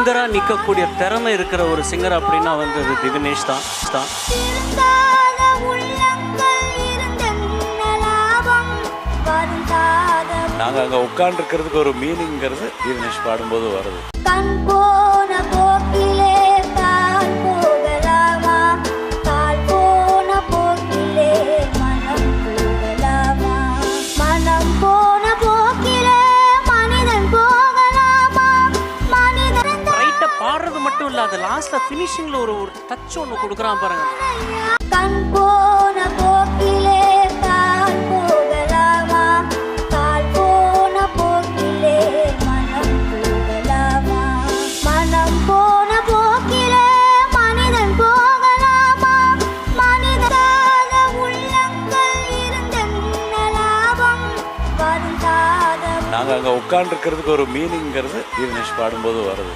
சிங்கரா நிற்கக்கூடிய திறமை இருக்கிற ஒரு சிங்கர் அப்படின்னா வந்து அது திவினேஷ் தான். நாங்கள் அங்கே உட்காந்துருக்கிறதுக்கு ஒரு மீனிங்கிறது திவினேஷ் பாடும்போது வருது. பாடுறது மட்டும் இல்ல, அது லாஸ்ட்ல ஃபினிஷிங்ல ஒரு டச் ஒன்று கொடுக்குறான் பாருங்க. நாங்கள் அங்கே உட்காந்துருக்கிறதுக்கு ஒரு மீனிங்கிறது திவினேஷ் பாடும்போது வருது.